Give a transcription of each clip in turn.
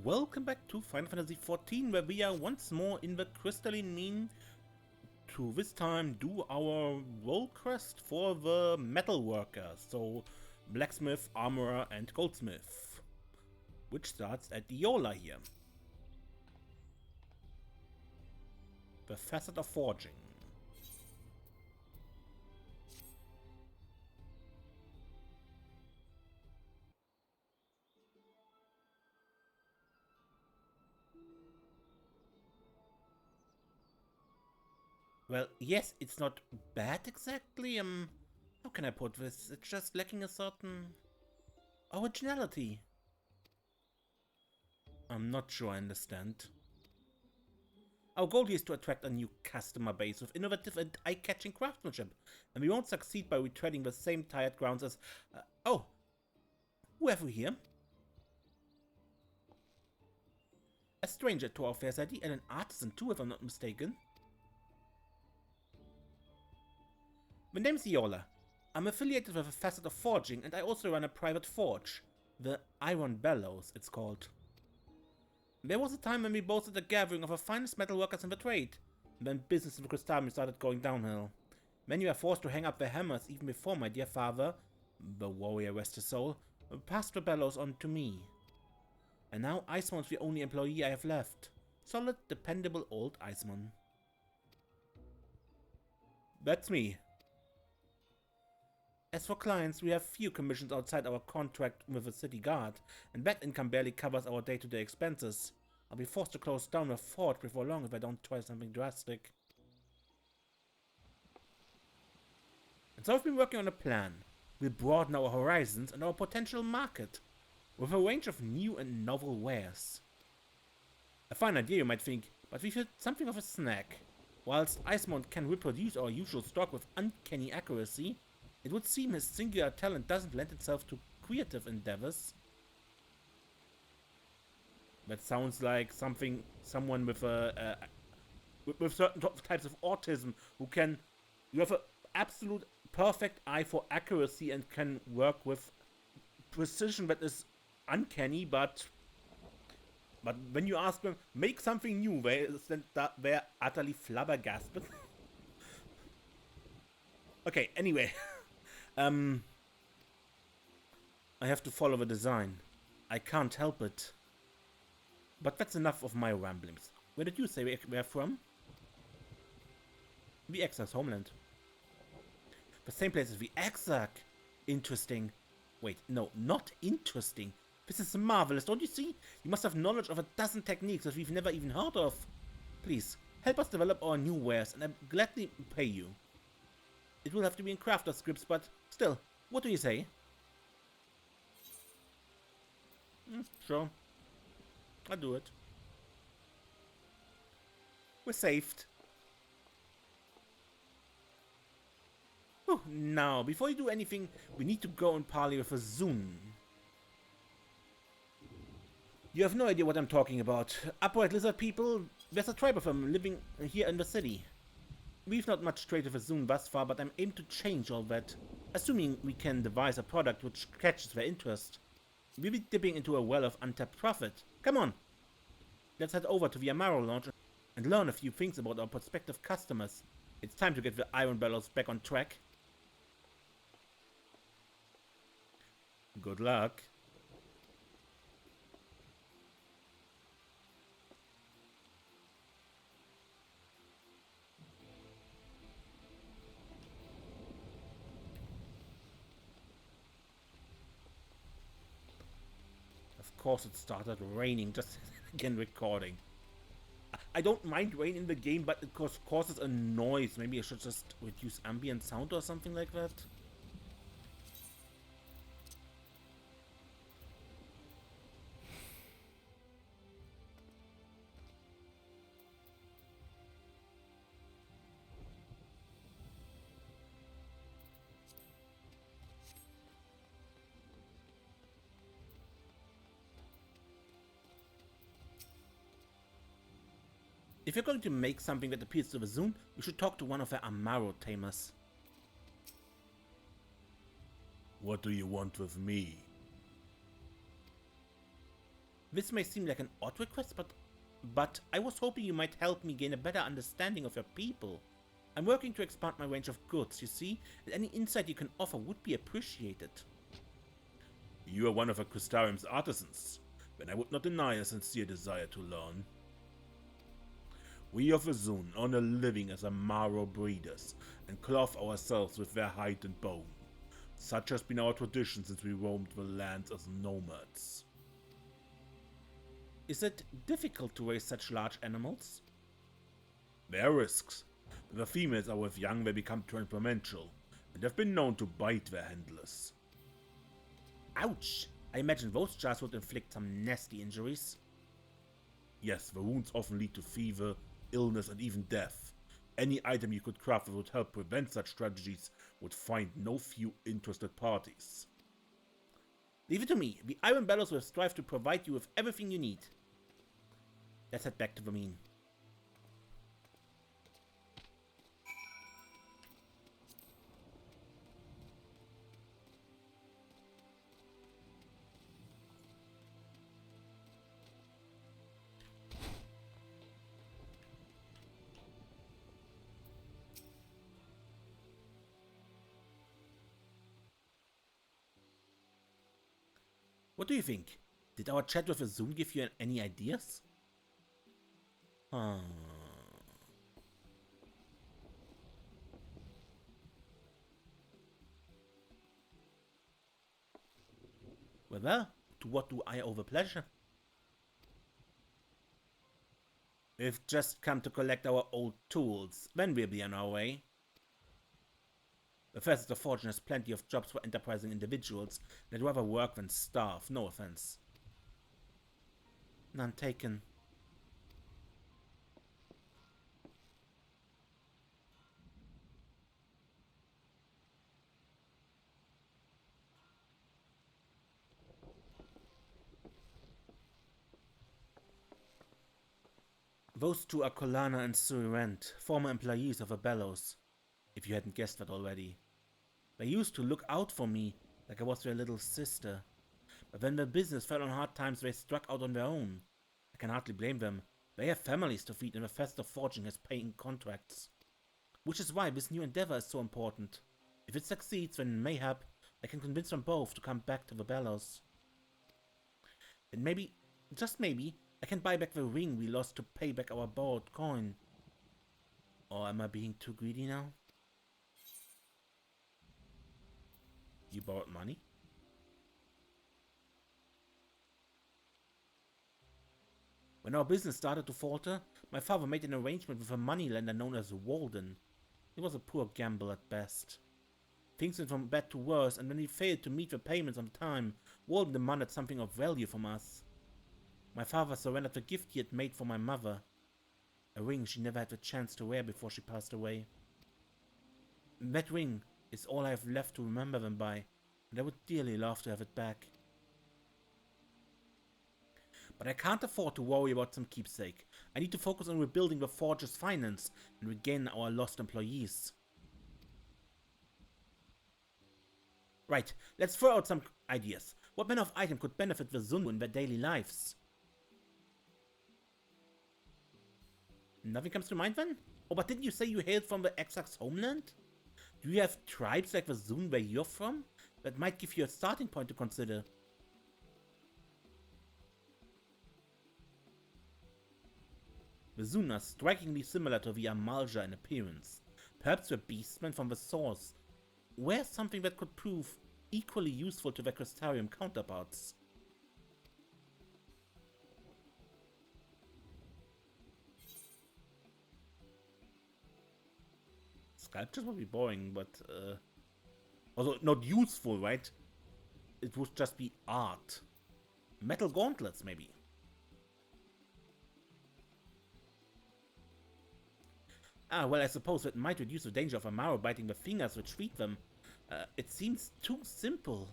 Welcome back to Final Fantasy XIV, where we are once more in the Crystalline Mine to this time do our role quest for the Metalworker, so Blacksmith, Armorer and Goldsmith, which starts at Diola here. The Facet of Forging. Well, yes, it's not bad exactly, how can I put this? It's just lacking a certain originality. I'm not sure I understand. Our goal here is to attract a new customer base with innovative and eye-catching craftsmanship, and we won't succeed by retreading the same tired grounds as... oh! Who have we here? A stranger to our fair society and an artisan too, if I'm not mistaken. My name's Iola. I'm affiliated with a Facet of Forging, and I also run a private forge. The Iron Bellows, it's called. There was a time when we boasted a gathering of the finest metalworkers in the trade. Then business in the Crystalline started going downhill. Many were forced to hang up their hammers even before my dear father, the warrior rest his soul, passed the bellows on to me. And now Iceman's the only employee I have left. Solid, dependable old Iceman. That's me. As for clients, we have few commissions outside our contract with the city guard, and that income barely covers our day-to-day expenses. I'll be forced to close down a forge before long if I don't try something drastic. And so I've been working on a plan. We'll broaden our horizons and our potential market, with a range of new and novel wares. A fine idea, you might think, but we've hit something of a snag. Whilst Icemount can reproduce our usual stock with uncanny accuracy, it would seem his singular talent doesn't lend itself to creative endeavors. That sounds like someone with with certain types of autism who can, you have an absolute perfect eye for accuracy and can work with precision that is uncanny, but when you ask them, make something new, they're utterly flabbergasted. Okay, anyway. I have to follow the design. I can't help it. But that's enough of my ramblings. Where did you say we're from? The XIV's homeland. The same place as the XIV. Interesting. Wait, no, not interesting. This is marvelous, don't you see? You must have knowledge of a dozen techniques that we've never even heard of. Please, help us develop our new wares, and I'll gladly pay you. It will have to be in crafter scripts, but still, what do you say? Sure. I'll do it. We're saved. Now, before you do anything, we need to go and parley with a Zun. You have no idea what I'm talking about. Upright lizard people, there's a tribe of them living here in the city. We've not much trade with a Zun thus far, but I'm aimed to change all that. Assuming we can devise a product which catches their interest. We'll be dipping into a well of untapped profit. Come on! Let's head over to the Amaro launch and learn a few things about our prospective customers. It's time to get the Iron Bellows back on track. Good luck. Of course it started raining just again recording. I don't mind rain in the game, but it causes a noise. Maybe I should just reduce ambient sound or something like that. If you're going to make something that appeals to the Zun, you should talk to one of the Amaro tamers. What do you want with me? This may seem like an odd request, but I was hoping you might help me gain a better understanding of your people. I'm working to expand my range of goods, you see, and any insight you can offer would be appreciated. You are one of Crystarium's artisans, and I would not deny a sincere desire to learn. We of Azun earn a living as Amaro breeders and clothe ourselves with their hide and bone. Such has been our tradition since we roamed the lands as nomads. Is it difficult to raise such large animals? There are risks. When the females are with young, they become temperamental, and have been known to bite their handlers. Ouch! I imagine those jars would inflict some nasty injuries. Yes, the wounds often lead to fever, illness, and even death. Any item you could craft that would help prevent such tragedies would find no few interested parties. Leave it to me. The Iron Bellows will strive to provide you with everything you need. Let's head back to the mine. What do you think? Did our chat with Azun give you any ideas? Well, to what do I owe the pleasure? We've just come to collect our old tools, then we'll be on our way. The Facet of Fortune has plenty of jobs for enterprising individuals that rather work than starve, no offense. None taken. Those two are Colana and Surrent, former employees of the Bellows, if you hadn't guessed that already. They used to look out for me like I was their little sister. But when the business fell on hard times, they struck out on their own. I can hardly blame them. They have families to feed and the Facet of Fortune has paying contracts. Which is why this new endeavor is so important. If it succeeds, then mayhap I can convince them both to come back to the Bellows. And maybe, just maybe, I can buy back the ring we lost to pay back our borrowed coin. Or am I being too greedy now? You borrowed money? When our business started to falter, my father made an arrangement with a moneylender known as Walden. He was a poor gamble at best. Things went from bad to worse, and when we failed to meet the payments on time, Walden demanded something of value from us. My father surrendered the gift he had made for my mother, a ring she never had the chance to wear before she passed away. That ring is all I have left to remember them by, and I would dearly love to have it back. But I can't afford to worry about some keepsake. I need to focus on rebuilding the Forge's finance and regain our lost employees. Right, let's throw out some ideas. What manner of item could benefit the Zunnu in their daily lives? Nothing comes to mind then? Oh, but didn't you say you hailed from the XIV's homeland? Do you have tribes like the Zun where you're from? That might give you a starting point to consider. The Zun are strikingly similar to the Amalja in appearance. Perhaps the beastmen from the source were something that could prove equally useful to their Crystarium counterparts. Sculptures would be boring, but also not useful, right? It would just be art. Metal gauntlets, maybe. Ah, well, I suppose that might reduce the danger of Amaro biting the fingers which feed them. It seems too simple.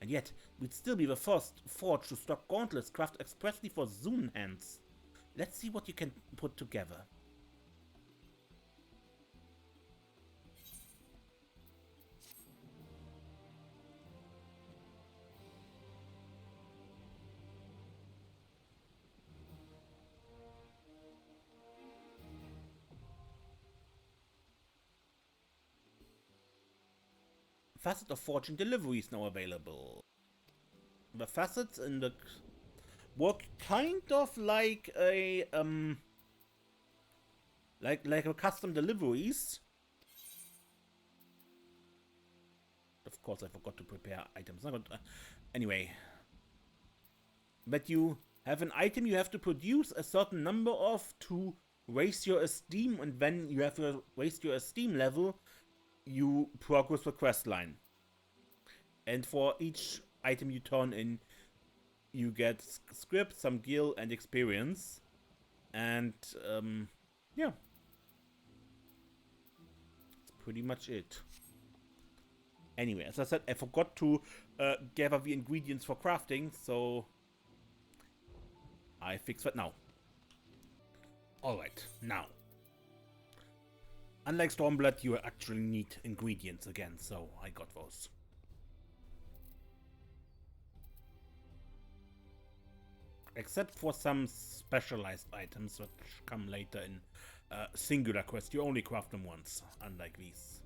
And yet, we'd still be the first forge to stock gauntlets crafted expressly for Zun hands. Let's see what you can put together. Facet of Forging delivery is now available. The facets in the work kind of like a like a custom deliveries. Of course, I forgot to prepare items. Anyway, but you have an item you have to produce a certain number of to raise your esteem, and when you have raised your esteem level, you progress the quest line. And for each item you turn in, you get script, some gear, and experience. And yeah, that's pretty much it. Anyway, as I said, I forgot to gather the ingredients for crafting, so I fix that now. Alright, now. Unlike Stormblood, you actually need ingredients again, so I got those. Except for some specialized items that come later in singular quests. You only craft them once, unlike these.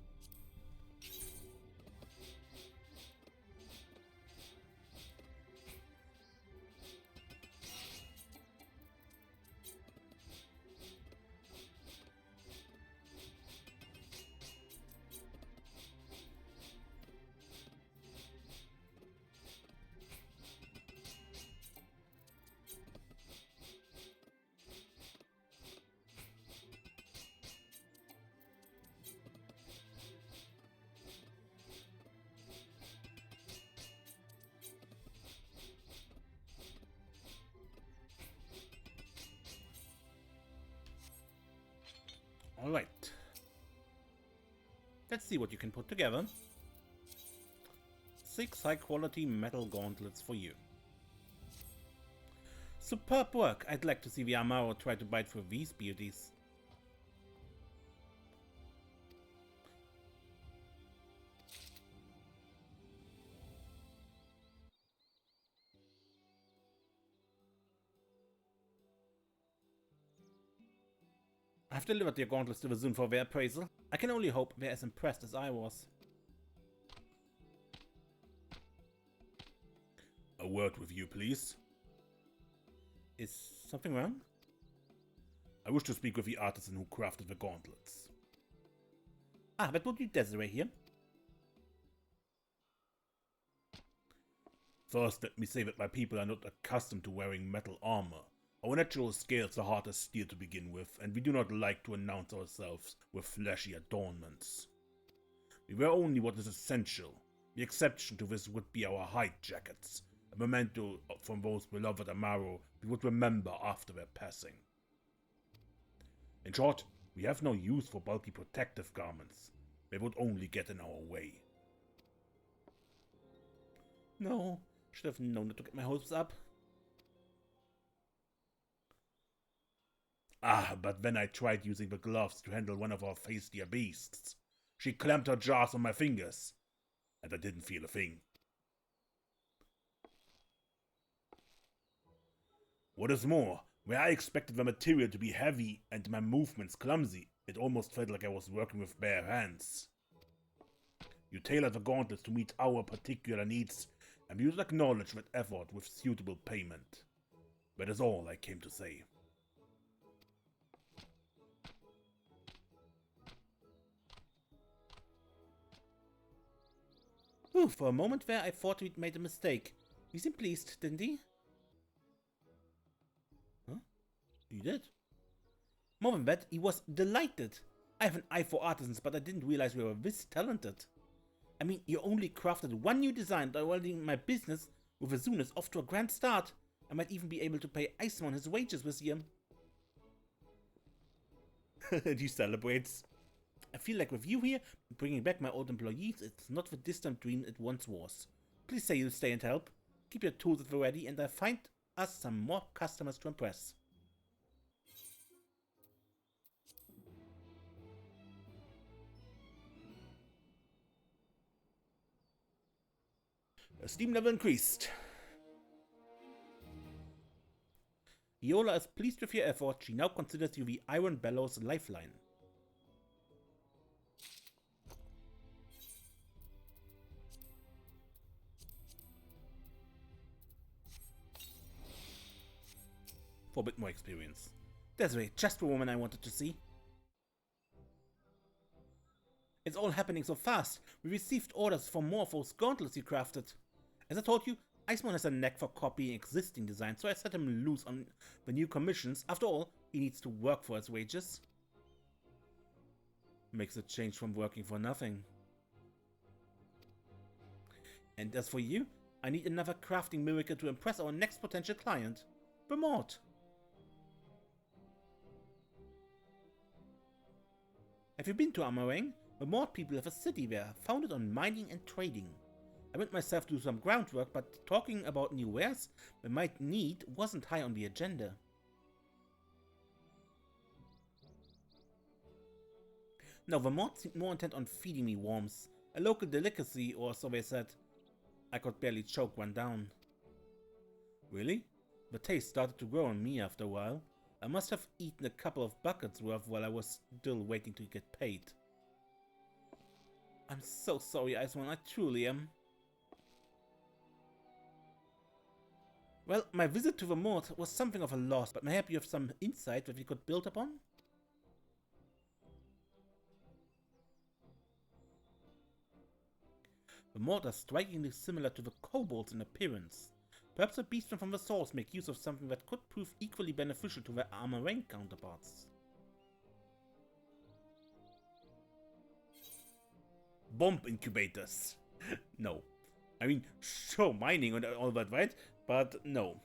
Alright. Let's see what you can put together. 6 high-quality metal gauntlets for you. Superb work! I'd like to see the Amaro try to bite through these beauties. I've delivered your gauntlets to the Zoon for their appraisal. I can only hope they're as impressed as I was. A word with you, please. Is something wrong? I wish to speak with the artisan who crafted the gauntlets. Ah, that would be Desiree here. First, let me say that my people are not accustomed to wearing metal armor. Our natural scales are hard as steel to begin with, and we do not like to announce ourselves with flashy adornments. We wear only what is essential. The exception to this would be our hide jackets, a memento from those beloved Amaro we would remember after their passing. In short, we have no use for bulky protective garments. They would only get in our way. No, should have known not to get my hopes up. Ah, but then I tried using the gloves to handle one of our feistier beasts. She clamped her jaws on my fingers, and I didn't feel a thing. What is more, where I expected the material to be heavy and my movements clumsy, it almost felt like I was working with bare hands. You tailored the gauntlets to meet our particular needs, and we would acknowledge that effort with suitable payment. That is all I came to say. Ooh, for a moment there I thought we'd made a mistake. He seemed pleased, didn't he? Huh? He did? More than that, he was delighted. I have an eye for artisans, but I didn't realize we were this talented. I mean, you only crafted one new design, and already my business with the Zoon is off to a grand start. I might even be able to pay Iceman his wages this year. And he celebrates. I feel like with you here, bringing back my old employees, it's not the distant dream it once was. Please say you'll stay and help. Keep your tools at the ready, and I'll find us some more customers to impress. Esteem level increased. Iola is pleased with your effort. She now considers you the Iron Bellows lifeline. for a bit more experience. Desiree, just the woman I wanted to see. It's all happening so fast. We received orders for more of those gauntlets you crafted. As I told you, Iceman has a knack for copying existing designs, so I set him loose on the new commissions. After all, he needs to work for his wages. Makes a change from working for nothing. And as for you, I need another crafting miracle to impress our next potential client, Vermont. Have you been to Amarang? Vermont people have a city there, founded on mining and trading. I went myself to do some groundwork, but talking about new wares we might need wasn't high on the agenda. No, Vermont seemed more intent on feeding me worms. A local delicacy, or so they said. I could barely choke one down. Really? The taste started to grow on me after a while. I must have eaten a couple of buckets worth while I was still waiting to get paid. I'm so sorry, Iceman, I truly am. Well, my visit to Vermont was something of a loss, but maybe you have some insight that we could build upon? Vermont are strikingly similar to the kobolds in appearance. Perhaps the beastmen from the source make use of something that could prove equally beneficial to their Amarang counterparts. Bomb incubators. No. I mean, sure, mining and all that, right? But no.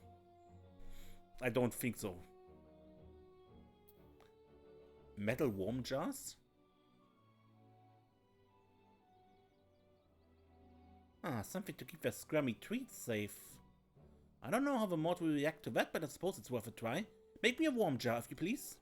I don't think so. Metal worm jars? Ah, something to keep their scrummy treats safe. I don't know how the mod will react to that, but I suppose it's worth a try. Make me a worm jar, if you please.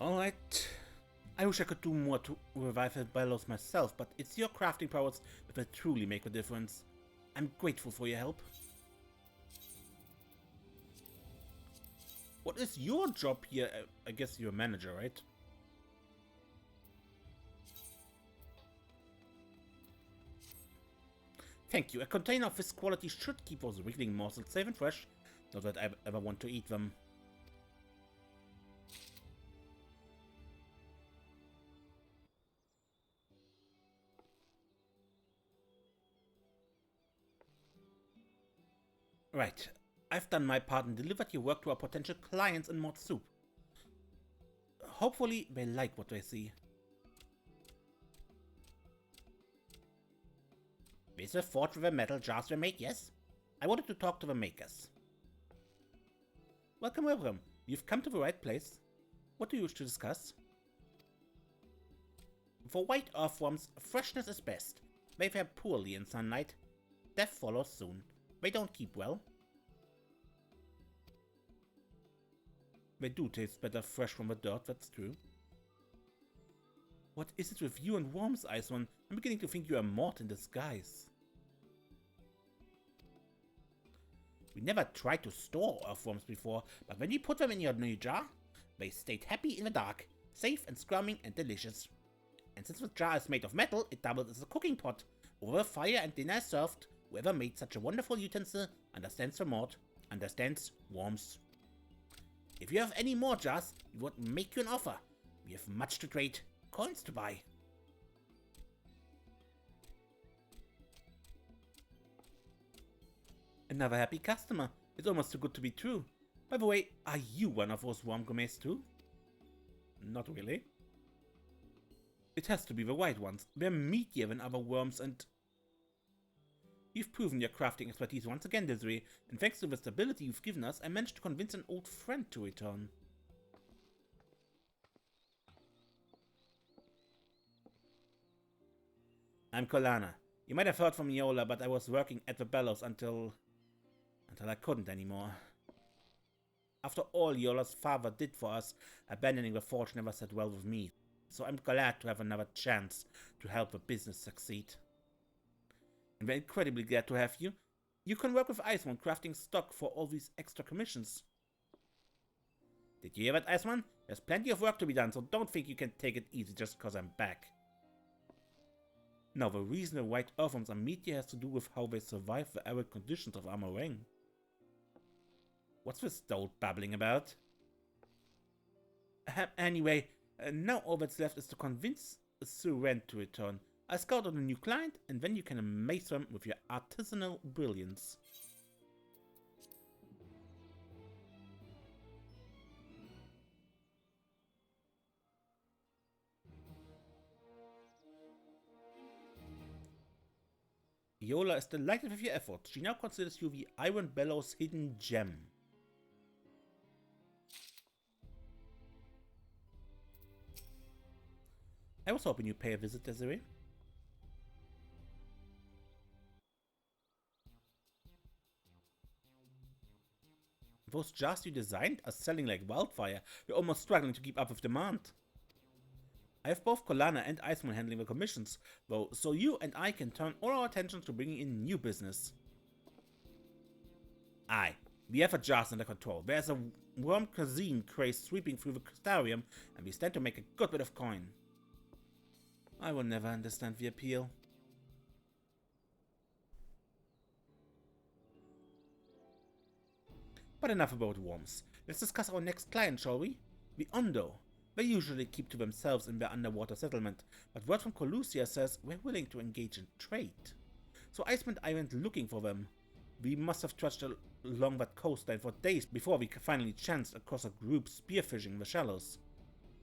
Alright. I wish I could do more to revive the bellows myself, but it's your crafting powers that will truly make a difference. I'm grateful for your help. What is your job here? I guess you're a manager, right? Thank you. A container of this quality should keep those wriggling morsels safe and fresh. Not that I ever want to eat them. Right. I've done my part and delivered your work to our potential clients in Mod Soup. Hopefully they like what they see. This is the forge where the metal jars were made, yes? I wanted to talk to the makers. Welcome, welcome. You've come to the right place. What do you wish to discuss? For white earthworms, freshness is best. They fare poorly in sunlight. Death follows soon. They don't keep well. They do taste better fresh from the dirt, that's true. What is it with you and worms, Iceman? I'm beginning to think you are Mort in disguise. We never tried to store earthworms before, but when you put them in your new jar, they stayed happy in the dark, safe and scrumming and delicious. And since the jar is made of metal, it doubles as a cooking pot. Over fire and dinner is served. Whoever made such a wonderful utensil understands the Mort, understands worms. If you have any more jars, we would make you an offer. We have much to trade, coins to buy. Another happy customer. It's almost too good to be true. By the way, are you one of those worm gourmets too? Not really. It has to be the white ones. They're meatier than other worms and You've proven your crafting expertise once again, Desiree, and thanks to the stability you've given us, I managed to convince an old friend to return. I'm Kolana. You might have heard from Yola, but I was working at the bellows until I couldn't anymore. After all Yola's father did for us, abandoning the forge never sat well with me, so I'm glad to have another chance to help the business succeed. And we're incredibly glad to have you. You can work with Iceman crafting stock for all these extra commissions. Did you hear that, Iceman? There's plenty of work to be done, so don't think you can take it easy just cause I'm back. Now, the reason the white earthworms are meaty has to do with how they survive the arid conditions of Amarang. What's this dolt babbling about? Anyway, now all that's left is to convince Suren to return. I'll scout out a new client, and then you can amaze them with your artisanal brilliance. Yola is delighted with your efforts. She now considers you the Iron Bellow's hidden gem. I was hoping you'd pay a visit, Desiree. Those jars you designed are selling like wildfire. We're almost struggling to keep up with demand. I have both Kolana and Iceman handling the commissions, though, so you and I can turn all our attention to bringing in new business. Aye, we have our jars under control. There's a worm cuisine craze sweeping through the crystarium, and we stand to make a good bit of coin. I will never understand the appeal. But enough about worms. Let's discuss our next client, shall we? The Ondo. They usually keep to themselves in their underwater settlement, but word from Colusia says we're willing to engage in trade. So Iceman and I went looking for them. We must have trudged along that coastline for days before we finally chanced across a group spearfishing in the shallows.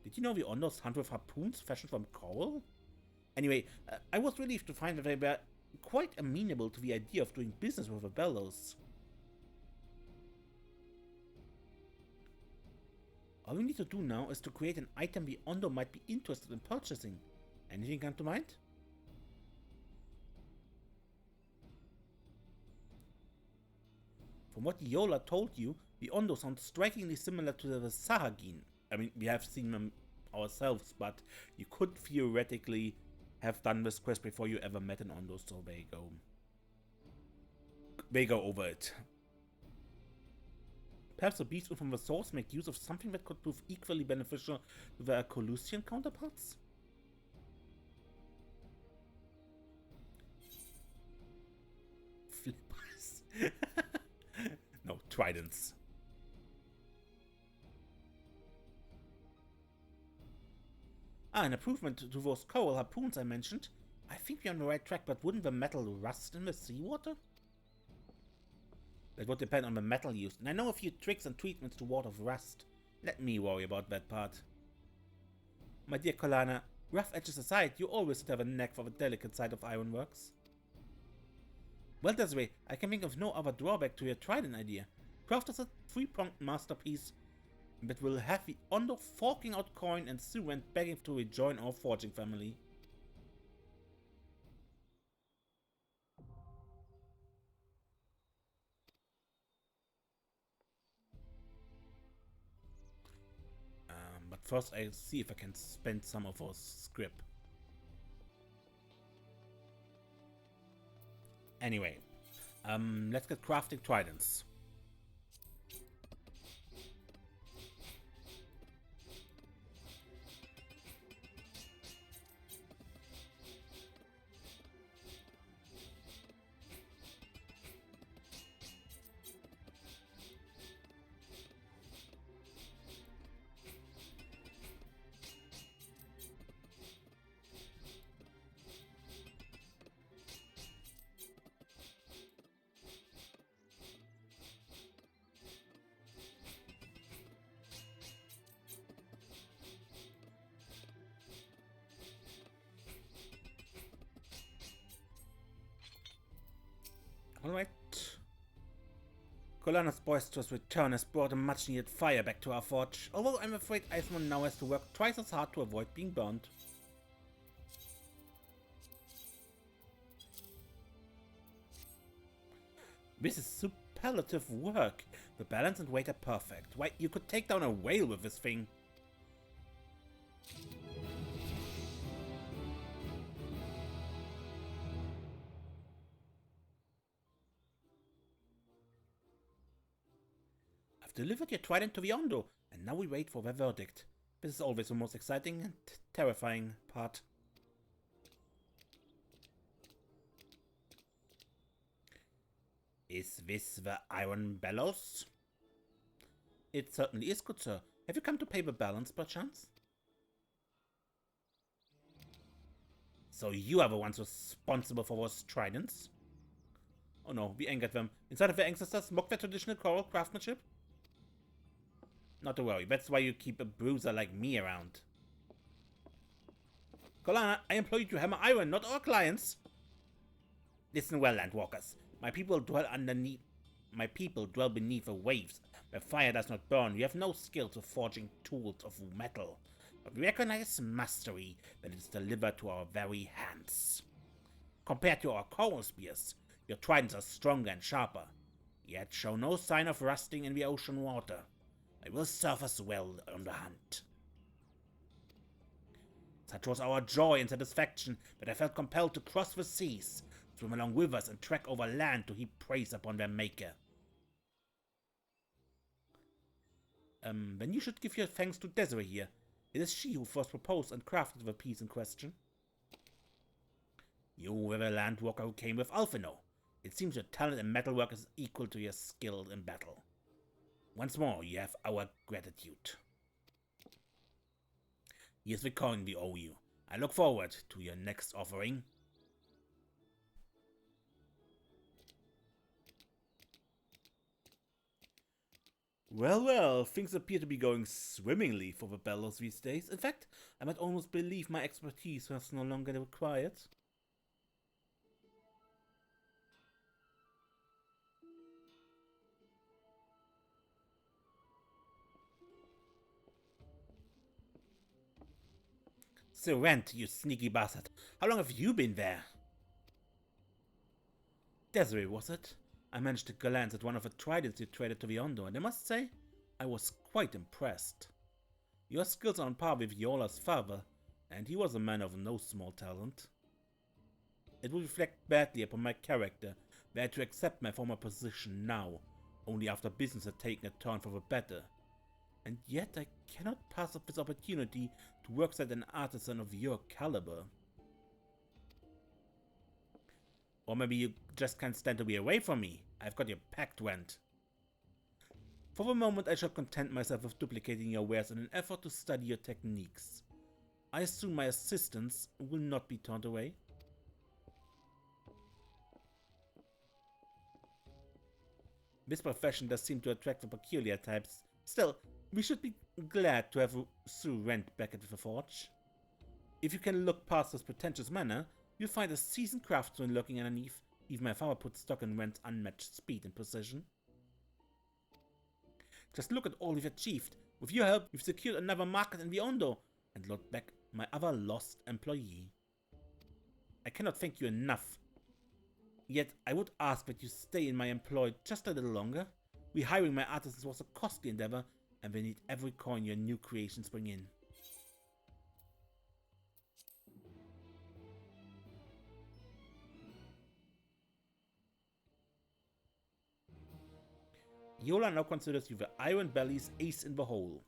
Did you know the Ondos hunt with harpoons fashioned from coral? Anyway, I was relieved to find that they were quite amenable to the idea of doing business with the bellows. All we need to do now is to create an item the Ondo might be interested in purchasing. Anything come to mind? From what Yola told you, the Ondo sounds strikingly similar to the Sahagin. I mean, we have seen them ourselves, but you could theoretically have done this quest before you ever met an Ondo, so they go over it. Perhaps the beasts from the source make use of something that could prove equally beneficial to their Colusian counterparts? Flippers. No, tridents. An improvement to those coral harpoons I mentioned. I think we're on the right track, but wouldn't the metal rust in the seawater? That would depend on the metal used, and I know a few tricks and treatments to ward off rust. Let me worry about that part. My dear Kolana, rough edges aside, you always have a knack for the delicate side of ironworks. Well, Desiree, I can think of no other drawback to your trident idea. Craft us a three-pronged masterpiece that will have the Ondo forking out coin and Suren begging to rejoin our forging family. But first I'll see if I can spend some of our script. Anyway, let's get crafting tridents. Alright. Colana's boisterous return has brought a much-needed fire back to our forge, although I'm afraid Iceman now has to work twice as hard to avoid being burned. This is superlative work. The balance and weight are perfect. Why, you could take down a whale with this thing. I've delivered your trident to the Ondo, and now we wait for their verdict. This is always the most exciting and terrifying part. Is this the Iron Bellows? It certainly is, good sir. Have you come to pay the balance, perchance? So you are the ones responsible for those tridents? Oh no, we angered them. Inside of their ancestors mock their traditional coral craftsmanship? Not to worry, that's why you keep a bruiser like me around. Colana, I implore you to hammer iron, not our clients. Listen well, landwalkers. My people dwell beneath the waves, where fire does not burn. We have no skill to forging tools of metal, but we recognize mastery when it is delivered to our very hands. Compared to our coral spears, your tridents are stronger and sharper, yet show no sign of rusting in the ocean water. They will serve us well on the hunt. Such was our joy and satisfaction that I felt compelled to cross the seas, swim along rivers, and trek over land to heap praise upon their maker. Then you should give your thanks to Desiree here. It is she who first proposed and crafted the piece in question. You were the landwalker who came with Alphino. It seems your talent in metalwork is equal to your skill in battle. Once more, you have our gratitude. Here's the coin we owe you. I look forward to your next offering. Well, well, things appear to be going swimmingly for the Bellows these days. In fact, I might almost believe my expertise was no longer required. So Rent, you sneaky bastard. How long have you been there? Desiree, was it? I managed to glance at one of the tridents you traded to the Ondo, and I must say, I was quite impressed. Your skills are on par with Viola's father, and he was a man of no small talent. It would reflect badly upon my character were I to accept my former position now, only after business had taken a turn for the better. And yet I cannot pass up this opportunity to work as an artisan of your caliber. Or maybe you just can't stand to be away from me. I've got your packed, Went. For the moment, I shall content myself with duplicating your wares in an effort to study your techniques. I assume my assistance will not be turned away. This profession does seem to attract the peculiar types. Still, we should be glad to have Sue Rent back at the forge. If you can look past his pretentious manner, you'll find a seasoned craftsman lurking underneath. Even my father put stock in Rent's unmatched speed and precision. Just look at all we've achieved. With your help, we've secured another market in the Ondo and locked back my other lost employee. I cannot thank you enough. Yet, I would ask that you stay in my employ just a little longer. Rehiring my artisans was a costly endeavor, and we need every coin your new creations bring in. Yola now considers you the Iron Belly's ace in the hole.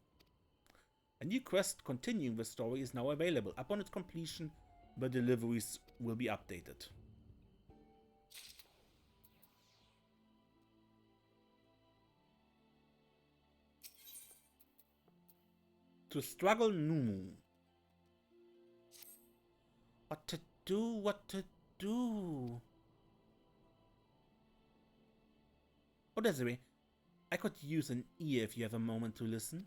A new quest continuing the story is now available. Upon its completion, the deliveries will be updated. To struggle Numu. What to do, what to do? Oh, Desiree, I could use an ear if you have a moment to listen.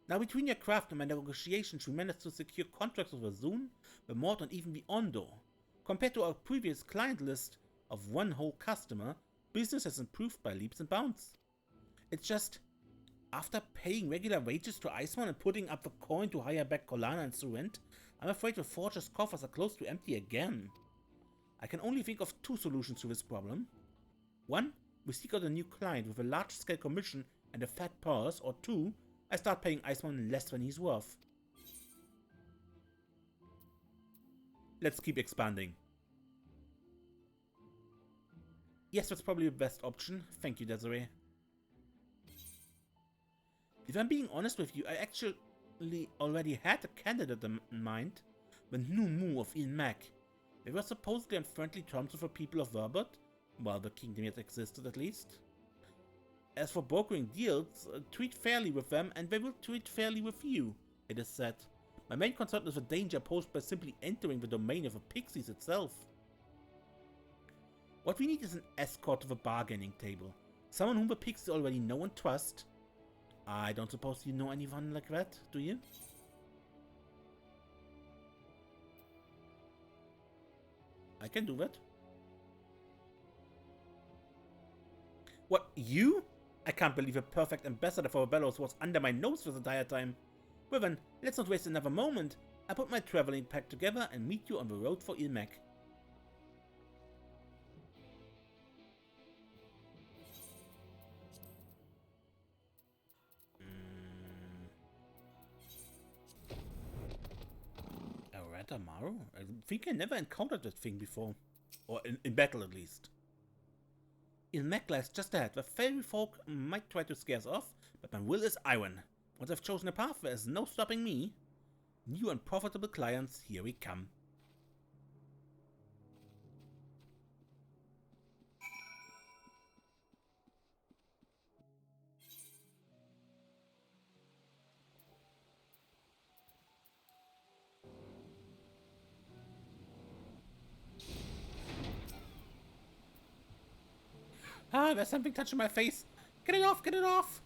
Now, between your craft and my negotiations, we managed to secure contracts with Azun, the Mort, and even the Ondo. Compared to our previous client list of one whole customer, Business has improved by leaps and bounds. It's just, after paying regular wages to Iceman and putting up the coin to hire back Kolana and Surrent, I'm afraid the forge's coffers are close to empty again. I can only think of two solutions to this problem. One, we seek out a new client with a large-scale commission and a fat purse, or two, I start paying Iceman less than he's worth. Let's keep expanding. Yes, that's probably the best option. Thank you, Desiree. If I'm being honest with you, I actually already had a candidate in mind. The new Moo of Ilmac. They were supposedly on friendly terms with the people of Verbot. Well, the kingdom yet existed at least. As for brokering deals, treat fairly with them and they will treat fairly with you, it is said. My main concern is the danger posed by simply entering the domain of the Pixies itself. What we need is an escort to the bargaining table. Someone whom the Pixies already know and trust. I don't suppose you know anyone like that, do you? I can do that. What, you? I can't believe a perfect ambassador for Bellows was under my nose this entire time. Well then, let's not waste another moment. I put my traveling pack together and meet you on the road for Ilmac. A Ratamaru? I think I never encountered that thing before. Or in battle at least. Ilmac lies just ahead. The fairy folk might try to scare us off, but my will is iron. Once I've chosen a path, there is no stopping me. New and profitable clients, here we come. Ah, there's something touching my face. Get it off, get it off.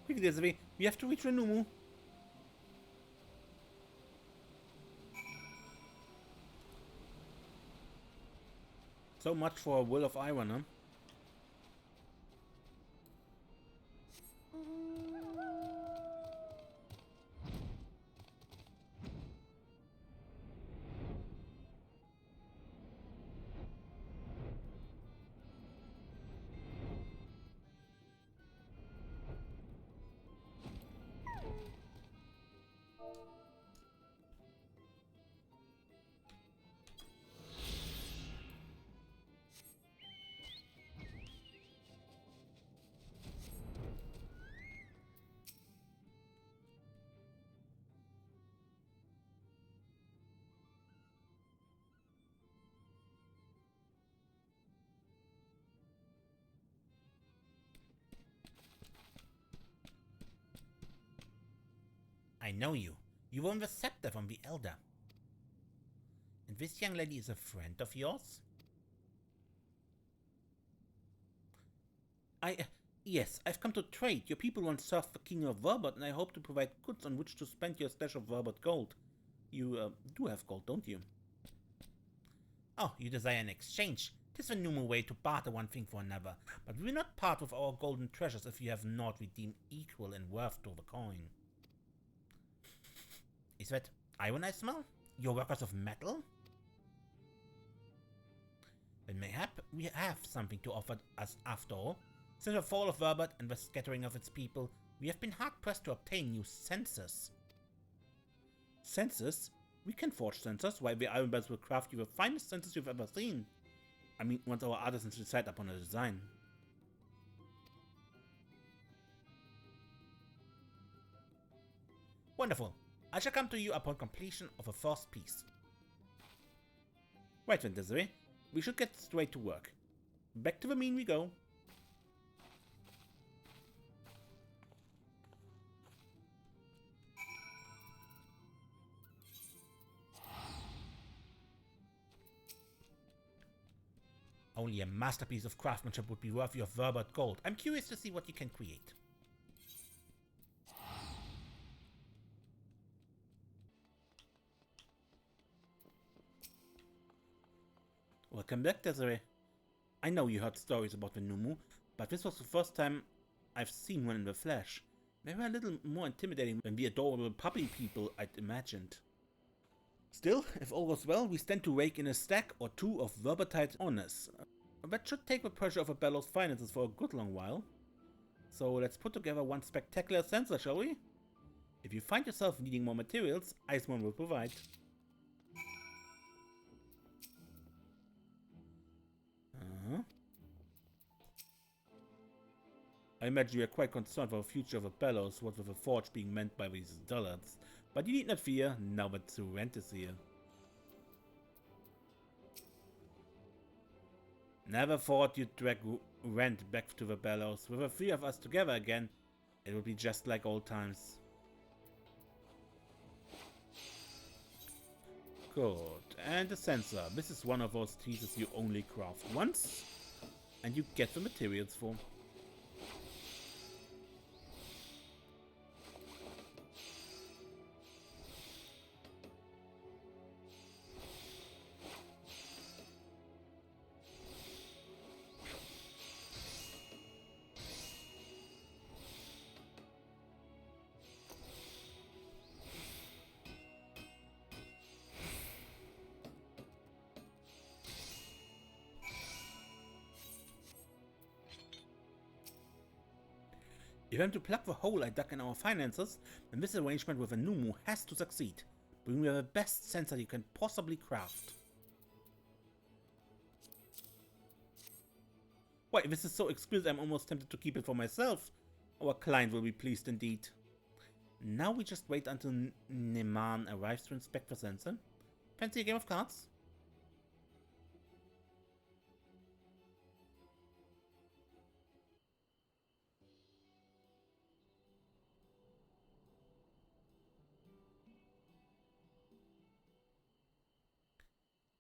Quickly, Desiree, we have to reach Renumu. So much for a will of iron, huh? I know you. You won the scepter from the Elder. And this young lady is a friend of yours? Yes, I've come to trade. Your people once served the King of Verbot, and I hope to provide goods on which to spend your stash of Verbot gold. You, do have gold, don't you? Oh, you desire an exchange. 'Tis the normal way to barter one thing for another, but we will not part with our golden treasures if you have not redeemed equal in worth to the coin. Is that iron I smell? Your workers of metal? Then mayhap we have something to offer us after all. Since the fall of Verbot and the scattering of its people, we have been hard-pressed to obtain new censers. Censers? We can forge censers, while the Ironbells will craft you the finest censers you've ever seen. I mean, once our artisans decide upon a design. Wonderful. I shall come to you upon completion of a first piece. Right then, Desiree. We should get straight to work. Back to the mine we go. Only a masterpiece of craftsmanship would be worth your Verbot gold. I'm curious to see what you can create. Welcome back, Desiree. I know you heard stories about the Numu, but this was the first time I've seen one in the flesh. They were a little more intimidating than the adorable puppy people I'd imagined. Still, if all goes well, we stand to rake in a stack or two of verbatite honors. That should take the pressure off Bellows' finances for a good long while. So let's put together one spectacular sensor, shall we? If you find yourself needing more materials, Iceman will provide. I imagine you are quite concerned for the future of the Bellows, what with the forge being meant by these dullards. But you need not fear, now that the rent is here. Never thought you'd drag rent back to the Bellows. With the three of us together again, it would be just like old times. Good. And the sensor. This is one of those pieces you only craft once, and you get the materials for. If I'm to plug the hole I dug in our finances, then this arrangement with a Numu has to succeed. Bring me the best sensor you can possibly craft. Why, this is so exquisite I'm almost tempted to keep it for myself. Our client will be pleased indeed. Now we just wait until Neman arrives to inspect the sensor. Fancy a game of cards?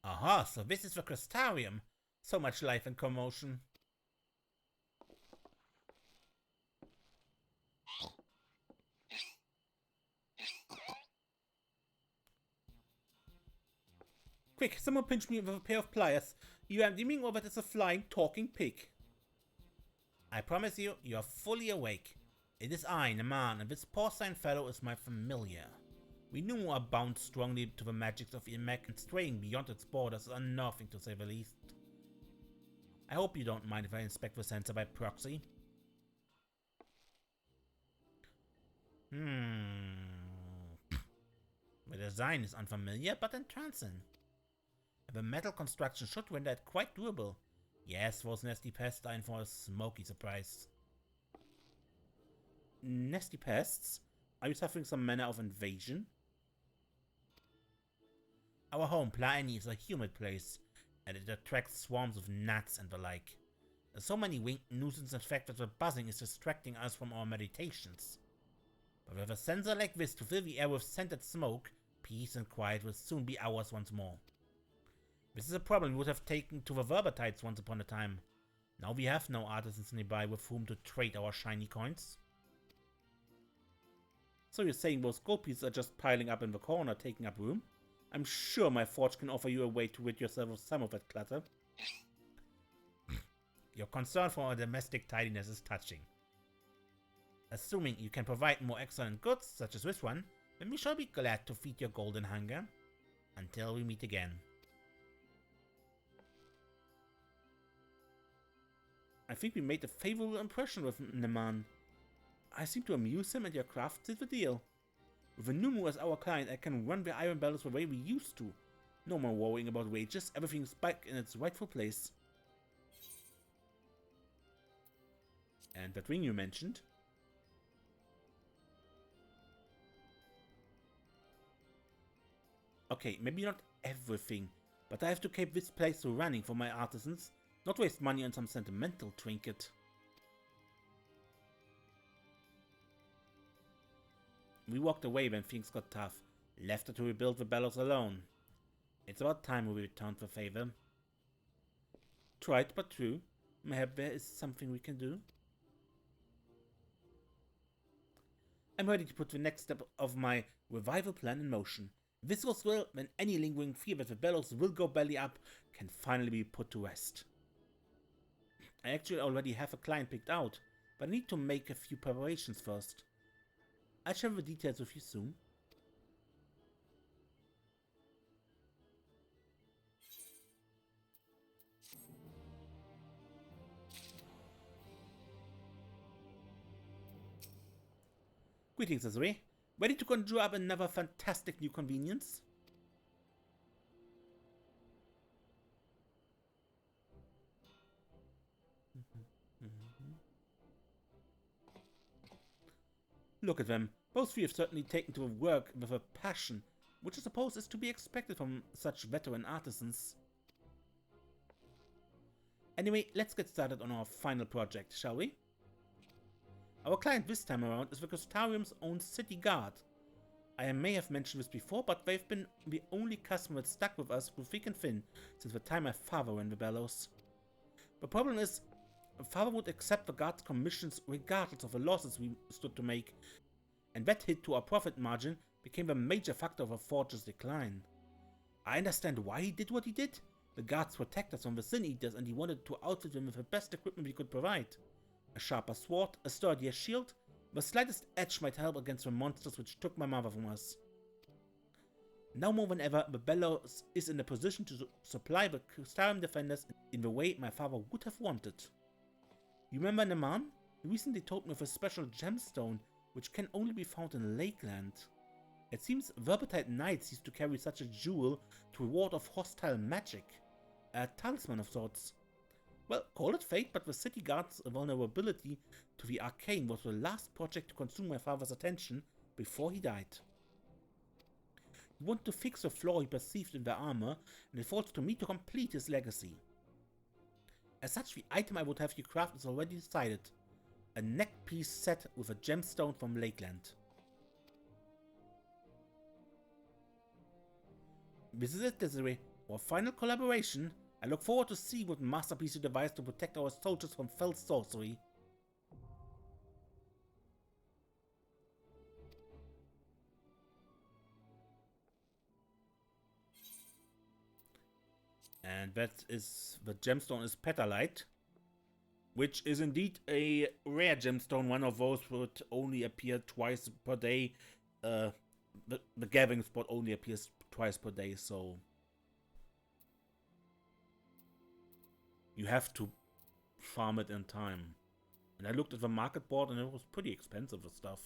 Aha, so this is the crystarium. So much life and commotion. Quick, someone pinch me with a pair of pliers. You am dreaming or that is a flying, talking pig. I promise you, you are fully awake. It is I, Neman, and this porcine fellow is my familiar. We knew are bound strongly to the magics of Imek, and straying beyond its borders is unnerving to say the least. I hope you don't mind if I inspect the sensor by proxy. The design is unfamiliar but entrancing. The metal construction should render it quite durable. Yes, those nasty pests are in for a smoky surprise. Nasty pests? Are you suffering some manner of invasion? Our home, Pliny, is a humid place, and it attracts swarms of gnats and the like. There's so many winged nuisance in fact that the buzzing is distracting us from our meditations. But with a sensor like this to fill the air with scented smoke, peace and quiet will soon be ours once more. This is a problem we would have taken to the Verbatites once upon a time. Now we have no artisans nearby with whom to trade our shiny coins. So you're saying those gold pieces are just piling up in the corner, taking up room? I'm sure my forge can offer you a way to rid yourself of some of that clutter. Your concern for our domestic tidiness is touching. Assuming you can provide more excellent goods, such as this one, then we shall be glad to feed your golden hunger. Until we meet again. I think we made a favorable impression with Neman. I seem to amuse him, and your craft did the deal. With a Numu as our client, I can run the Iron Bellows the way we used to. No more worrying about wages, everything's back in its rightful place. And that ring you mentioned? Okay, maybe not everything, but I have to keep this place running for my artisans, not waste money on some sentimental trinket. We walked away when things got tough, left her to rebuild the Bellows alone. It's about time we returned the favor. Trite but true. Mayhap there is something we can do. I'm ready to put the next step of my revival plan in motion. This goes well when any lingering fear that the Bellows will go belly up can finally be put to rest. I actually already have a client picked out, but I need to make a few preparations first. I'll share the details with you soon. Greetings, Desiree. Ready to conjure up another fantastic new convenience? Look at them. Both three have certainly taken to work with a passion, which I suppose is to be expected from such veteran artisans. Anyway, let's get started on our final project, shall we? Our client this time around is the Custarium's own city guard. I may have mentioned this before, but they've been the only customer that stuck with us through thick and thin since the time my father ran the bellows. The problem is, father would accept the guard's commissions regardless of the losses we stood to make, and that hit to our profit margin became the major factor of the forge's decline. I understand why he did what he did. The guards protect us from the Sin Eaters, and he wanted to outfit them with the best equipment we could provide. A sharper sword, a sturdier shield, the slightest edge might help against the monsters which took my mother from us. Now more than ever, the bellows is in a position to supply the Custarium defenders in the way my father would have wanted. You remember Naman? He recently told me of a special gemstone which can only be found in Lakeland. It seems Verbatite Knights used to carry such a jewel to ward off hostile magic. A talisman of sorts. Well, call it fate, but the city guard's vulnerability to the arcane was the last project to consume my father's attention before he died. He wanted to fix the flaw he perceived in their armor, and it falls to me to complete his legacy. As such, the item I would have you craft is already decided. A neckpiece set with a gemstone from Lakeland. This is it, Desiree. Our final collaboration. I look forward to see what masterpiece you devise to protect our soldiers from fell sorcery. And that is, the gemstone is Petalite, which is indeed a rare gemstone, one of those would only appear twice per day. The gathering spot only appears twice per day, so you have to farm it in time. And I looked at the market board and it was pretty expensive, the stuff.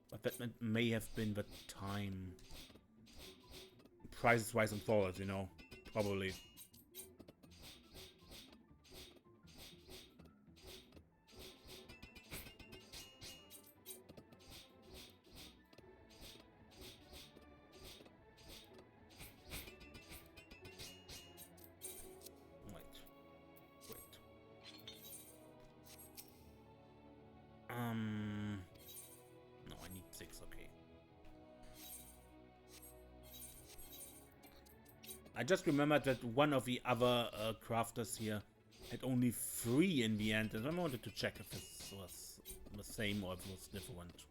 But that may have been the time. Prices rise and fall, you know. Probably. No, I need 6, okay. I just remembered that one of the other crafters here had only 3 in the end, and I wanted to check if this was the same or if it was different.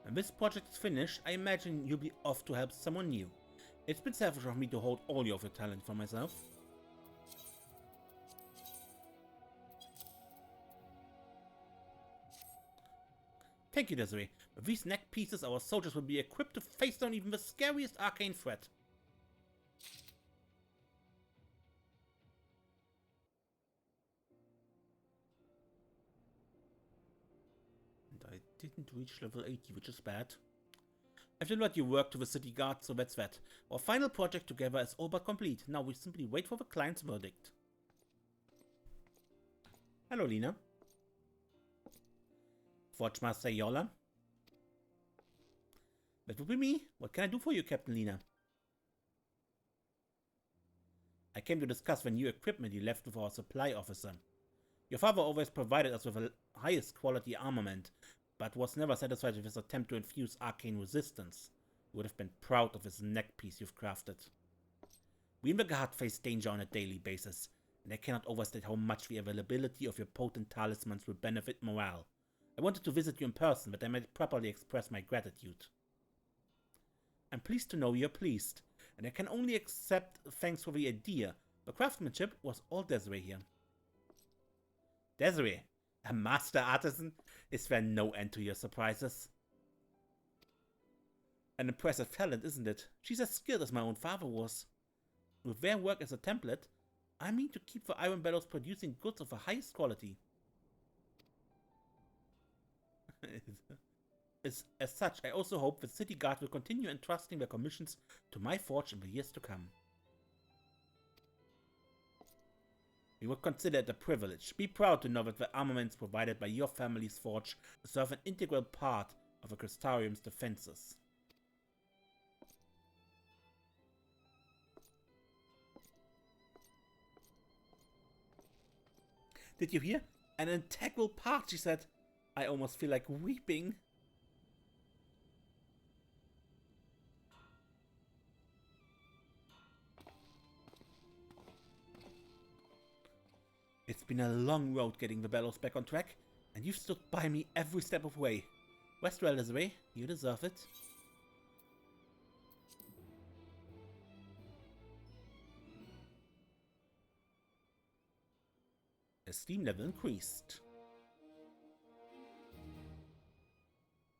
When this project is finished, I imagine you'll be off to help someone new. It's been selfish of me to hold all of your talent for myself. Thank you, Desiree. With these neck pieces, our soldiers will be equipped to face down even the scariest arcane threat. I didn't reach level 80, which is bad. I've delivered your work to the city guard, so that's that. Our final project together is all but complete. Now we simply wait for the client's verdict. Hello, Lena. Forge Master Yola. That would be me. What can I do for you, Captain Lena? I came to discuss the new equipment you left with our supply officer. Your father always provided us with the highest quality armament, but was never satisfied with his attempt to infuse arcane resistance. He would have been proud of his neck piece you've crafted. We in the guard face danger on a daily basis. and I cannot overstate how much the availability of your potent talismans will benefit morale. I wanted to visit you in person, that I might properly express my gratitude. I'm pleased to know you're pleased, and I can only accept thanks for the idea. The craftsmanship was all Desiree here. Desiree, a master artisan? Is there no end to your surprises? An impressive talent, isn't it? She's as skilled as my own father was. With their work as a template, I mean to keep the iron bellows producing goods of the highest quality. As such, I also hope the city guard will continue entrusting their commissions to my forge in the years to come. We would consider it a privilege. Be proud to know that the armaments provided by your family's forge serve an integral part of the Crystarium's defenses. Did you hear? An integral part, she said. I almost feel like weeping. It's been a long road getting the bellows back on track, and you've stood by me every step of the way. Rest well, Desiree. You deserve it. Esteem level increased.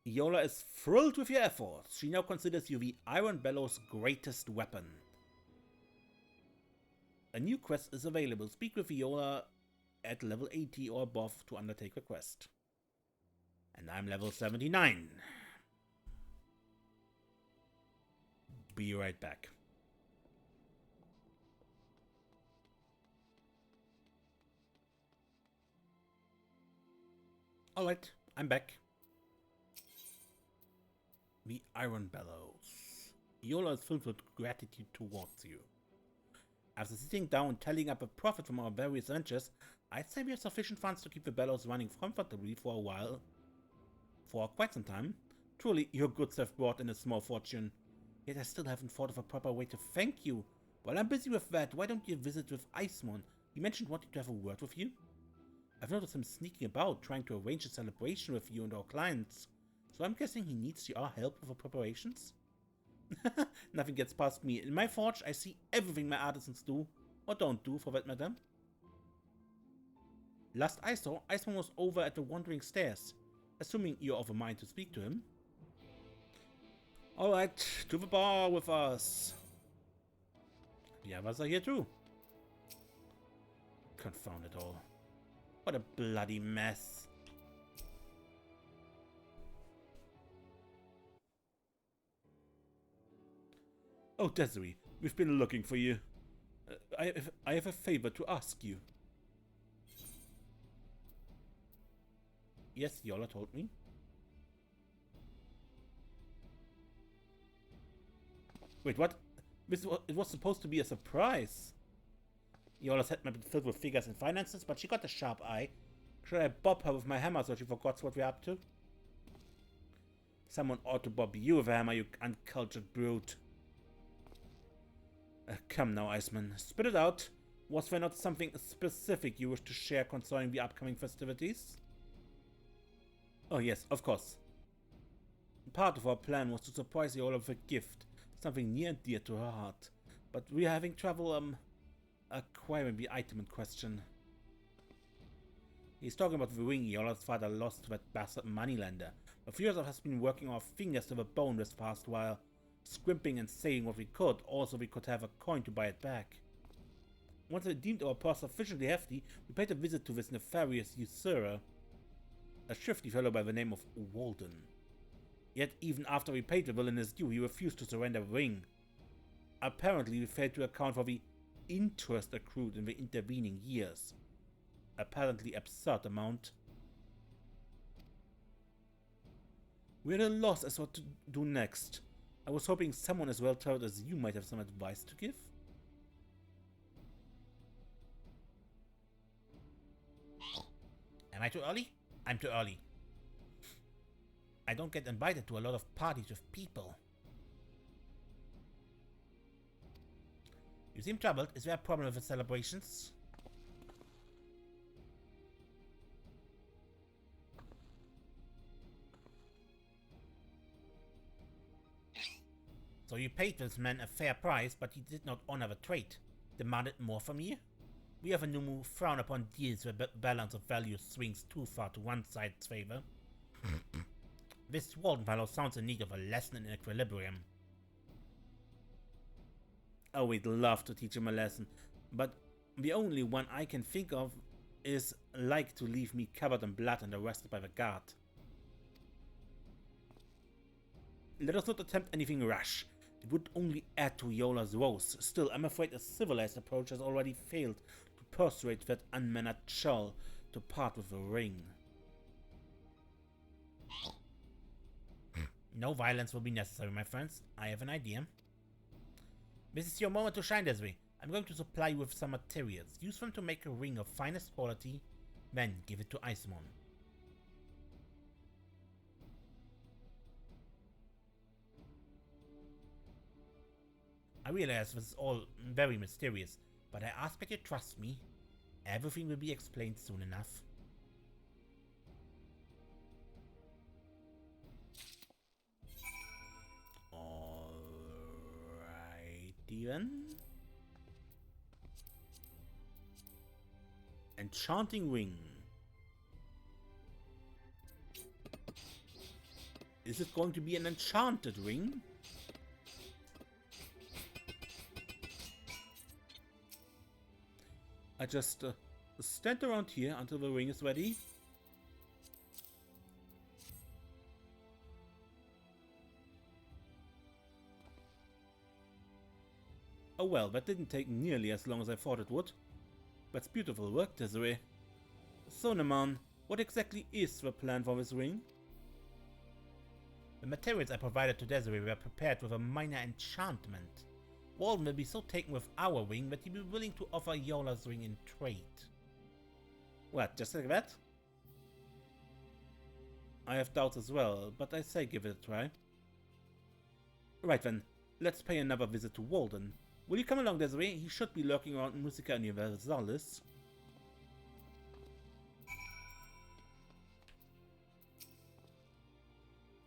Iola is thrilled with your efforts. She now considers you the Iron Bellow's greatest weapon. A new quest is available. Speak with Iola at level 80 or above to undertake the quest. And I'm level 79. Be right back. Alright, I'm back. The Iron Bellows. Iola is filled with gratitude towards you. After sitting down and tallying up a profit from our various ventures, I'd say we have sufficient funds to keep the bellows running comfortably for a while. For quite some time. Truly, your goods have brought in a small fortune. Yet I still haven't thought of a proper way to thank you. While I'm busy with that, why don't you visit with Icemon? He mentioned wanting to have a word with you. I've noticed him sneaking about, trying to arrange a celebration with you and our clients. So I'm guessing he needs your help with the preparations? Nothing gets past me. In my forge, I see everything my artisans do, or don't do for that matter. Last I saw, Iceman was over at the Wandering Stairs. Assuming you're of a mind to speak to him. Alright, to the bar with us. The others are here too. Confound it all. What a bloody mess. Oh, Desiree, we've been looking for you. I have a favor to ask you. Yes, Yola told me. Wait, what? It was supposed to be a surprise. Yola's head might be filled with figures and finances, but she got a sharp eye. Should I bob her with my hammer so she forgets what we're up to? Someone ought to bob you with a hammer, you uncultured brute. Come now, Iceman. Spit it out. Was there not something specific you wish to share concerning the upcoming festivities? Oh yes, of course. Part of our plan was to surprise you all with a gift. Something near and dear to her heart. But we are having trouble, acquiring the item in question. He's talking about the ring Iola's father lost to that bastard moneylender. A few of us have been working our fingers to the bone this past while. Scrimping and saving what we could, also we could have a coin to buy it back. Once we deemed our purse sufficiently hefty, we paid a visit to this nefarious usurer, a shifty fellow by the name of Walden. Yet even after we paid the villain his due, he refused to surrender the ring. Apparently we failed to account for the interest accrued in the intervening years. Apparently absurd amount. We're at a loss as what to do next. I was hoping someone as well taught as you might have some advice to give. Am I too early? I'm too early. I don't get invited to a lot of parties with people. You seem troubled. Is there a problem with the celebrations? So you paid this man a fair price, but he did not honor the trade. Demanded more from you? We have a new move, frown upon deals where balance of value swings too far to one side's favor. This Walden fellow sounds in need of a lesson in equilibrium. Oh, we'd love to teach him a lesson, but the only one I can think of is like to leave me covered in blood and arrested by the guard. Let us not attempt anything rash. It would only add to Yola's woes. Still, I'm afraid a civilized approach has already failed to persuade that unmannered churl to part with the ring. No violence will be necessary, my friends. I have an idea. This is your moment to shine, Desiree. I'm going to supply you with some materials. Use them to make a ring of finest quality, then give it to Icemon. I realize this is all very mysterious, but I ask that you trust me. Everything will be explained soon enough. Alrighty then. Enchanting ring. Is it going to be an enchanted ring? I just stand around here until the ring is ready. Oh well, that didn't take nearly as long as I thought it would. That's beautiful work, Desiree. So, Naman, what exactly is the plan for this ring? The materials I provided to Desiree were prepared with a minor enchantment. Walden will be so taken with our ring that he'll be willing to offer Yola's ring in trade. What, just like that? I have doubts as well, but I say give it a try. Right then, let's pay another visit to Walden. Will you come along, Desiree? He should be lurking around Musica Universalis.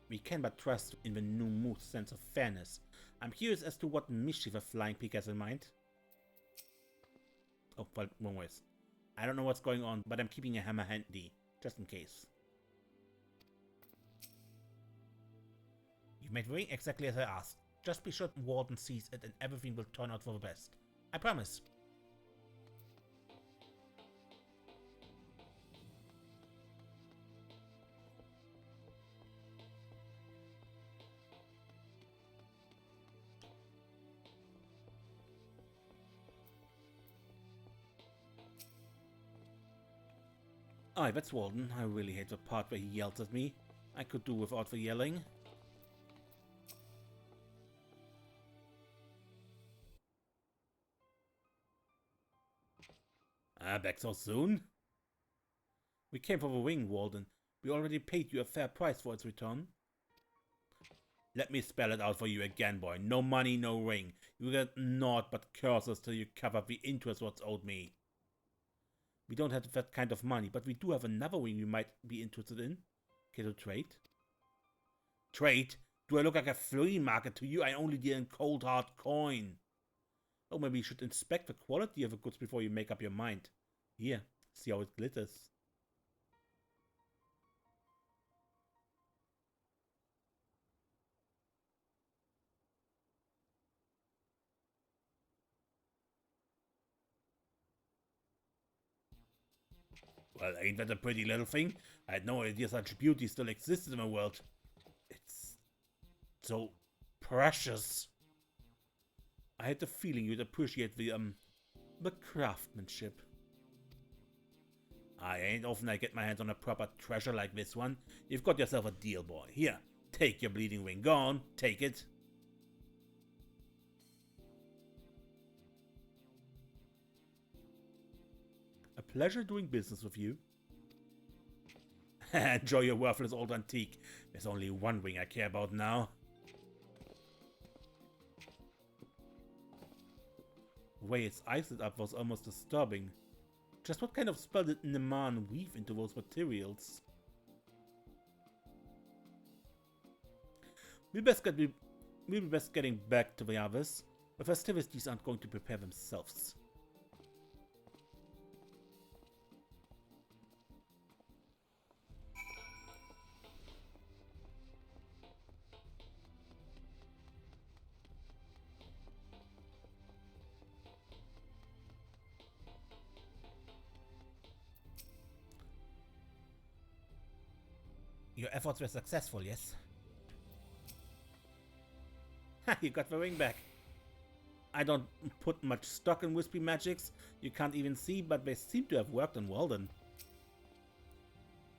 We can but trust in the new move's sense of fairness. I'm curious as to what mischief a flying pig has in mind. Oh, well, wrong ways. I don't know what's going on, but I'm keeping a hammer handy, just in case. You've made the ring exactly as I asked. Just be sure Walden sees it and everything will turn out for the best. I promise. Aye, that's Walden. I really hate the part where he yells at me. I could do without the yelling. Back so soon? We came for the ring, Walden. We already paid you a fair price for its return. Let me spell it out for you again, boy. No money, no ring. You get naught but curses till you cover the interest what's owed me. We don't have that kind of money, but we do have another ring you might be interested in. Can you trade? Trade? Do I look like a flea market to you? I only deal in cold hard coin. Oh, maybe you should inspect the quality of the goods before you make up your mind. Here, see how it glitters. Well, ain't that a pretty little thing? I had no idea such beauty still existed in the world. It's so precious. I had the feeling you'd appreciate the craftsmanship. I ain't often I get my hands on a proper treasure like this one. You've got yourself a deal, boy. Here, take your bleeding ring. Go on, take it. A pleasure doing business with you. Enjoy your worthless old antique. There's only one ring I care about now. The way its eyes lit up was almost disturbing. Just what kind of spell did Neman weave into those materials? We best get we'll be best getting back to the others. The festivities aren't going to prepare themselves. Your efforts were successful, yes? Ha, you got the ring back. I don't put much stock in wispy magics you can't even see, but they seem to have worked on Walden.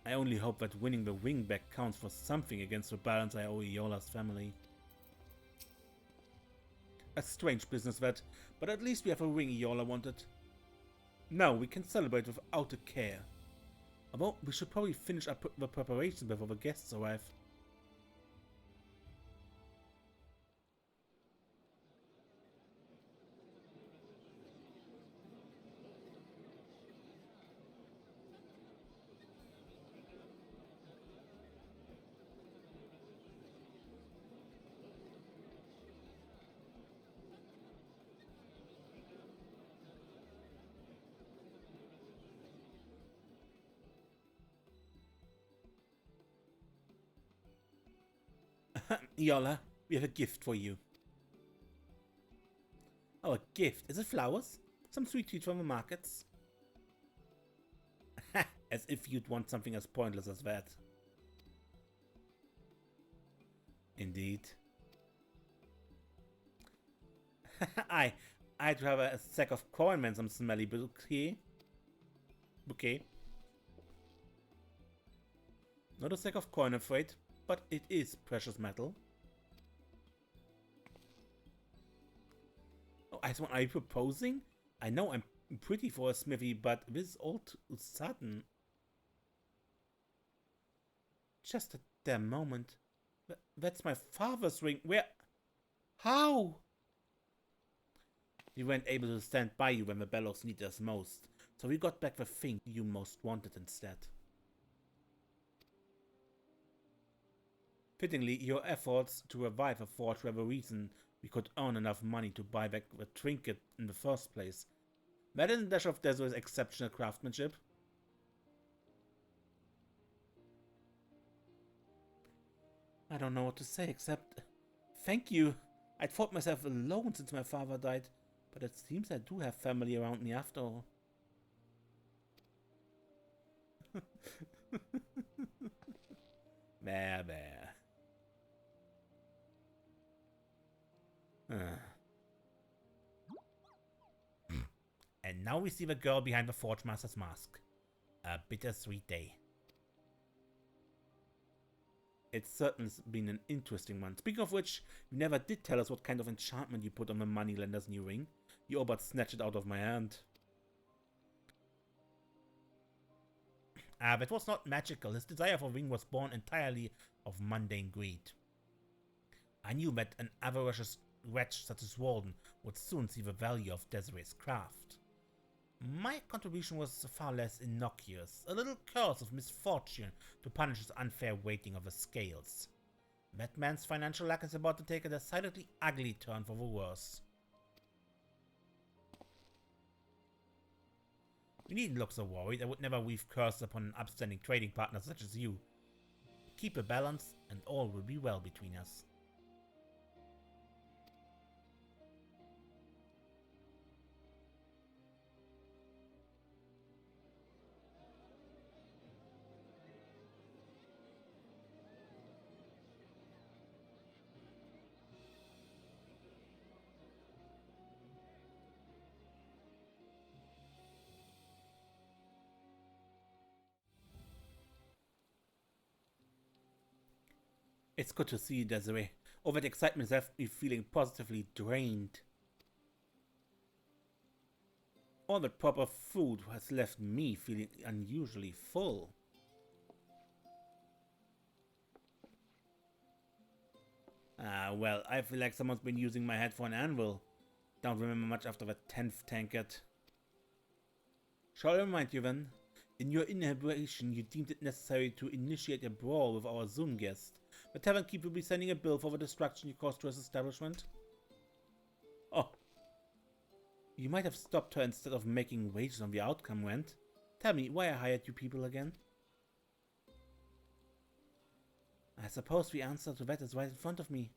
I only hope that winning the ring back counts for something against the balance I owe Iola's family. A strange business that, but at least we have a ring Iola wanted. Now we can celebrate without a care. Although we should probably finish up the preparations before the guests arrive. Iola, we have a gift for you. Oh, a gift? Is it flowers? Some sweet treat from the markets? As if you'd want something as pointless as that. Indeed. I'd rather a sack of corn than some smelly bouquet. Not a sack of coin, I'm afraid, but it is precious metal. Oh, are you proposing? I know I'm pretty for a smithy, but this is all too sudden. Just at that moment. That's my father's ring. Where? How? We weren't able to stand by you when the Bellows needed us most, so we got back the thing you most wanted instead. Fittingly, your efforts to revive the forge were the reason we could earn enough money to buy back the trinket in the first place. That is a dash of Desiree's exceptional craftsmanship. I don't know what to say except thank you. I'd thought myself alone since my father died, but it seems I do have family around me after all. There. And now we see the girl behind the Forge Master's mask. A bittersweet day. It's certainly been an interesting one. Speaking of which, you never did tell us what kind of enchantment you put on the moneylender's new ring. You all but snatched it out of my hand. That was not magical. His desire for ring was born entirely of mundane greed. I knew that an avaricious wretch such as Walden would soon see the value of Desiree's craft. My contribution was far less innocuous, a little curse of misfortune to punish his unfair weighting of the scales. That man's financial luck is about to take a decidedly ugly turn for the worse. You needn't look so worried. I would never weave curses upon an upstanding trading partner such as you. Keep a balance, and all will be well between us. It's good to see you, Desiree. All that excitement has left me feeling positively drained. All the proper food has left me feeling unusually full. Well, I feel like someone's been using my head for an anvil. Don't remember much after the 10th tankard. Shall I remind you then? In your inebriation, you deemed it necessary to initiate a brawl with our Zun guest, The tavern keep will be sending a bill for the destruction you caused to his establishment. Oh. You might have stopped her instead of making wages on the outcome rent. Tell me why I hired you people again. I suppose the answer to that is right in front of me.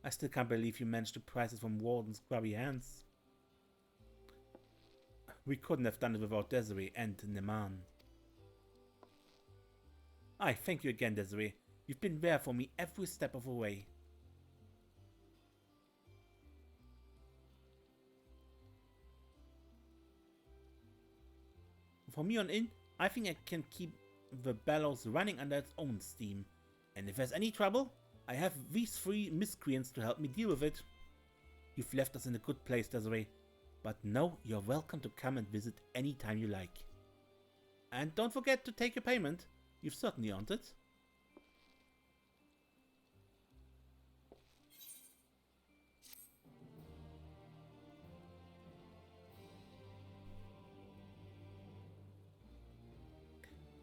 I still can't believe you managed to prize it from Warden's grubby hands. We couldn't have done it without Desiree and Neman. Aye, thank you again, Desiree. You've been there for me every step of the way. From here on in, I think I can keep the bellows running under its own steam. And if there's any trouble, I have these 3 miscreants to help me deal with it. You've left us in a good place, Desiree. But no, you're welcome to come and visit any time you like. And don't forget to take your payment. You've certainly earned it.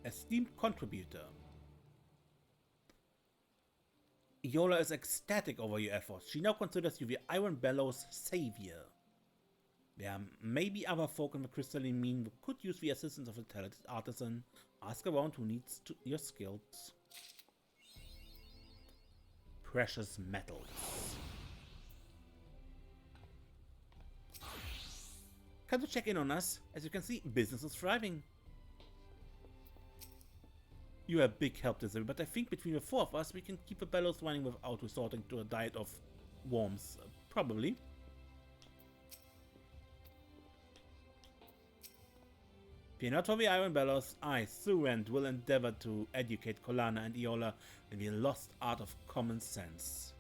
Esteemed contributor. Yola is ecstatic over your efforts. She now considers you the Iron Bellows savior. There may be other folk in the crystalline mine who could use the assistance of a talented artisan. Ask around who needs your skills. Precious metals. Come to check in on us. As you can see, business is thriving. You are a big help, Desiree, but I think between the 4 of us we can keep the bellows running without resorting to a diet of worms. Probably. If you're not for the Iron Bellows, I, Surend, will endeavor to educate Kolana and Iola in the lost art of common sense.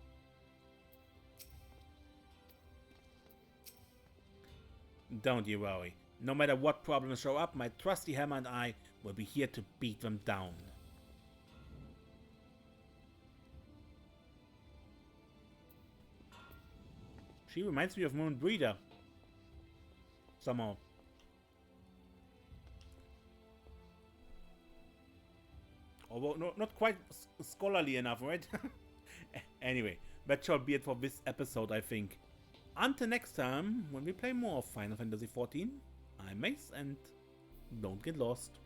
Don't you worry. No matter what problems show up, my trusty hammer and I will be here to beat them down. She reminds me of Moon Breeder. Somehow. Although not quite scholarly enough, right? Anyway, that shall be it for this episode, I think. Until next time, when we play more of Final Fantasy XIV, I'm Mace, and don't get lost.